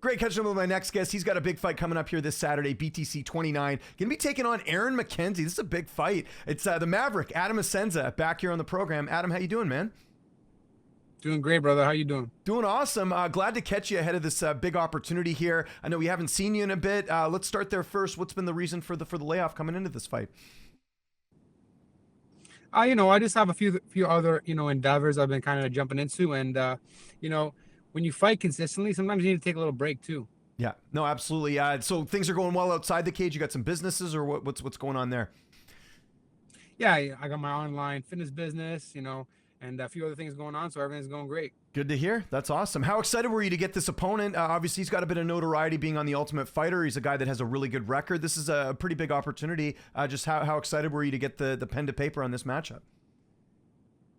Great catching up with my next guest. He's got a big fight coming up here this Saturday, BTC 29. Going to be taking on Aaron McKenzie. This is a big fight. It's the Maverick, Adam Assenza, back here on the program. Adam, how you doing, man? Doing great, brother. How you doing? Doing awesome. Glad to catch you ahead of this big opportunity here. I know we haven't seen you in a bit. Let's start there first. What's been the reason for the layoff coming into this fight? I just have a few other, endeavors I've been kind of jumping into. And, when you fight consistently, sometimes you need to take a little break too. Yeah, no, absolutely. So things are going well outside the cage. You got some businesses or what's going on there? Yeah, I got my online fitness business, and a few other things going on. So everything's going great. Good to hear. That's awesome. How excited were you to get this opponent? Obviously, he's got a bit of notoriety being on The Ultimate Fighter. He's a guy that has a really good record. This is a pretty big opportunity. Just how excited were you to get the pen to paper on this matchup?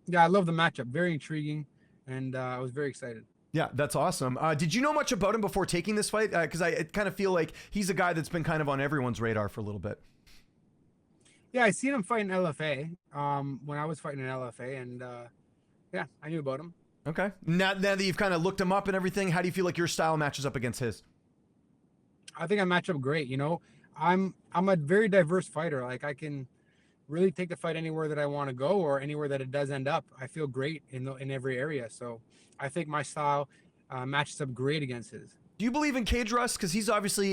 Yeah, I love the matchup. Very intriguing. And I was very excited. Yeah, that's awesome. Did you know much about him before taking this fight? Because I kind of feel like he's a guy that's been kind of on everyone's radar for a little bit. Yeah, I seen him fight in LFA when I was fighting in LFA. And yeah, I knew about him. Okay. Now that you've kind of looked him up and everything, how do you feel like your style matches up against his? I think I match up great. I'm a very diverse fighter. Like I can really take the fight anywhere that I want to go or anywhere that it does end up. I feel great in every area. So I think my style matches up great against his. Do you believe in cage rust? Because he's obviously,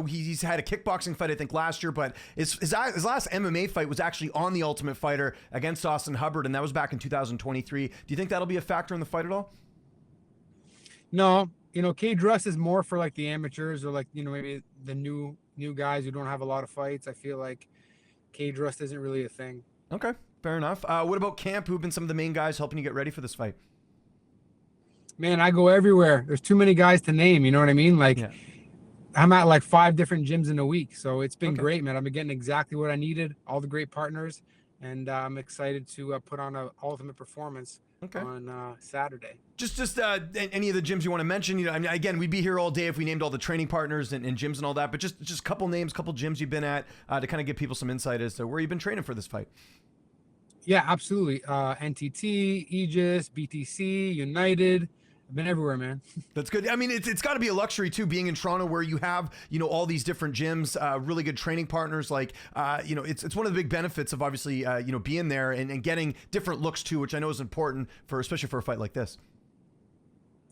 he's had a kickboxing fight, I think, last year, but his last MMA fight was actually on The Ultimate Fighter against Austin Hubbard, and that was back in 2023. Do you think that'll be a factor in the fight at all? No, cage rust is more for like the amateurs or like, maybe the new guys who don't have a lot of fights. I feel like cage rust isn't really a thing. Okay, fair enough. What about camp? Who've been some of the main guys helping you get ready for this fight? Man, I go everywhere. There's too many guys to name. You know what I mean? Like, yeah. I'm at like 5 different gyms in a week. So it's been great, man. I've been getting exactly what I needed, all the great partners. And I'm excited to put on an ultimate performance on Saturday. Just any of the gyms you want to mention? Again, we'd be here all day if we named all the training partners and gyms and all that. But just a couple names, couple gyms you've been at to kind of give people some insight as to where you've been training for this fight. Yeah, absolutely. NTT, Aegis, BTC, United. I've been everywhere, man. That's good. I mean, it's got to be a luxury too, being in Toronto where you have, all these different gyms, really good training partners. Like, it's one of the big benefits of obviously, being there and getting different looks too, which I know is important especially for a fight like this.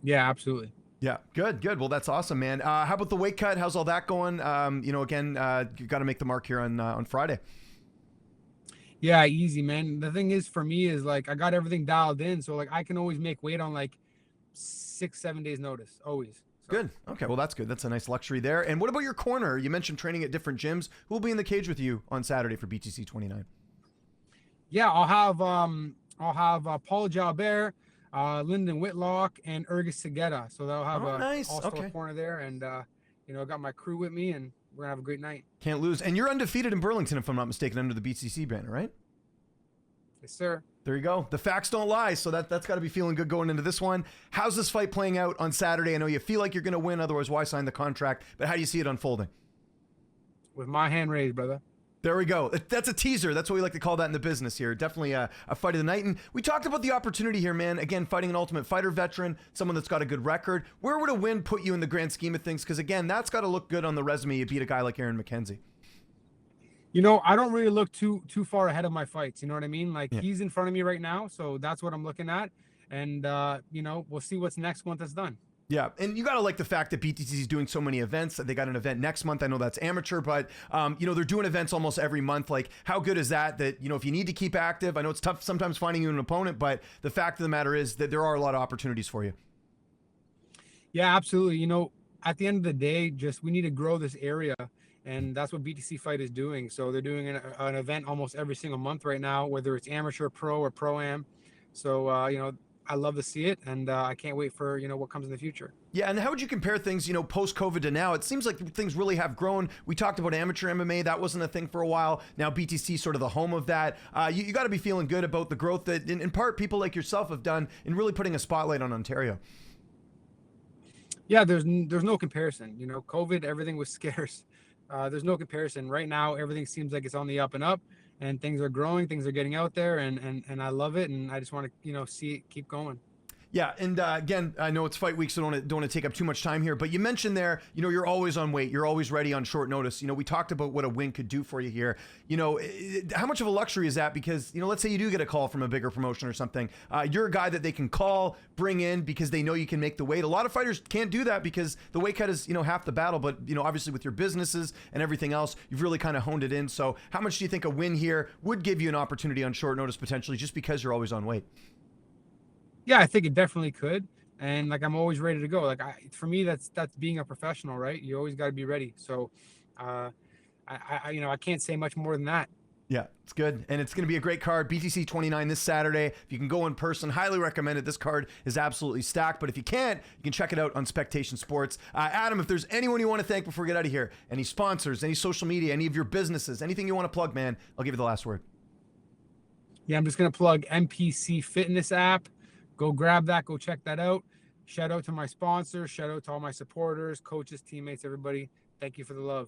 Yeah, absolutely. Yeah. Good. Well, that's awesome, man. How about the weight cut? How's all that going? Again, you got to make the mark here on Friday. Yeah, easy, man. The thing is for me is like, I got everything dialed in. So like I can always make weight on like 6-7 days notice, always. So. Good. Okay, well, that's good. That's a nice luxury there. And what about your corner? You mentioned training at different gyms. Who will be in the cage with you on Saturday for BTC 29? Yeah, I'll have Paul Jalbert, Lyndon Whitlock, and Ergis Segeta. So they'll have all-star corner there, and I got my crew with me, and we're gonna have a great night. Can't lose. And you're undefeated in Burlington, if I'm not mistaken, under the BTC banner, right? Yes, sir. There you go. The facts don't lie, so that's got to be feeling good going into this one. How's this fight playing out on Saturday? I know you feel like you're going to win, otherwise why sign the contract? But how do you see it unfolding? With my hand raised, brother. There we go. That's a teaser. That's what we like to call that in the business here. Definitely a fight of the night. And we talked about the opportunity here, man. Again, fighting an Ultimate Fighter veteran, someone that's got a good record. Where would a win put you in the grand scheme of things? Because again, that's got to look good on the resume. You beat a guy like Aaron McKenzie. I don't really look too far ahead of my fights. You know what I mean? Like he's in front of me right now. So that's what I'm looking at. And, we'll see what's next once that's done. Yeah. And you got to like the fact that BTC is doing so many events. They got an event next month. I know that's amateur, but, they're doing events almost every month. Like how good is that, if you need to keep active, I know it's tough sometimes finding you an opponent, but the fact of the matter is that there are a lot of opportunities for you. Yeah, absolutely. At the end of the day, we need to grow this area. And that's what BTC Fight is doing. So they're doing an event almost every single month right now, whether it's amateur, pro, or pro-am. So, I love to see it, and I can't wait for, what comes in the future. Yeah, and how would you compare things, post-COVID to now? It seems like things really have grown. We talked about amateur MMA. That wasn't a thing for a while. Now BTC sort of the home of that. You got to be feeling good about the growth that, in part, people like yourself have done in really putting a spotlight on Ontario. Yeah, there's no comparison. COVID, everything was scarce. There's no comparison. Right now, everything seems like it's on the up and up, and things are growing, things are getting out there, and I love it, and I just want to, see it keep going. Yeah, and again, I know it's fight week, so don't want to take up too much time here. But you mentioned there, you're always on weight, you're always ready on short notice. We talked about what a win could do for you here. How much of a luxury is that? Because let's say you do get a call from a bigger promotion or something. You're a guy that they can call, bring in because they know you can make the weight. A lot of fighters can't do that because the weight cut is half the battle. But obviously with your businesses and everything else, you've really kind of honed it in. So how much do you think a win here would give you an opportunity on short notice potentially, just because you're always on weight? Yeah, I think it definitely could. And like, I'm always ready to go. Like, for me, that's being a professional, right? You always got to be ready. So, I can't say much more than that. Yeah, it's good. And it's going to be a great card. BTC 29 this Saturday. If you can go in person, highly recommend it. This card is absolutely stacked. But if you can't, you can check it out on Spectation Sports. Adam, if there's anyone you want to thank before we get out of here, any sponsors, any social media, any of your businesses, anything you want to plug, man, I'll give you the last word. Yeah, I'm just going to plug MPC Fitness app. Go grab that. Go check that out. Shout out to my sponsors. Shout out to all my supporters, coaches, teammates, everybody. Thank you for the love.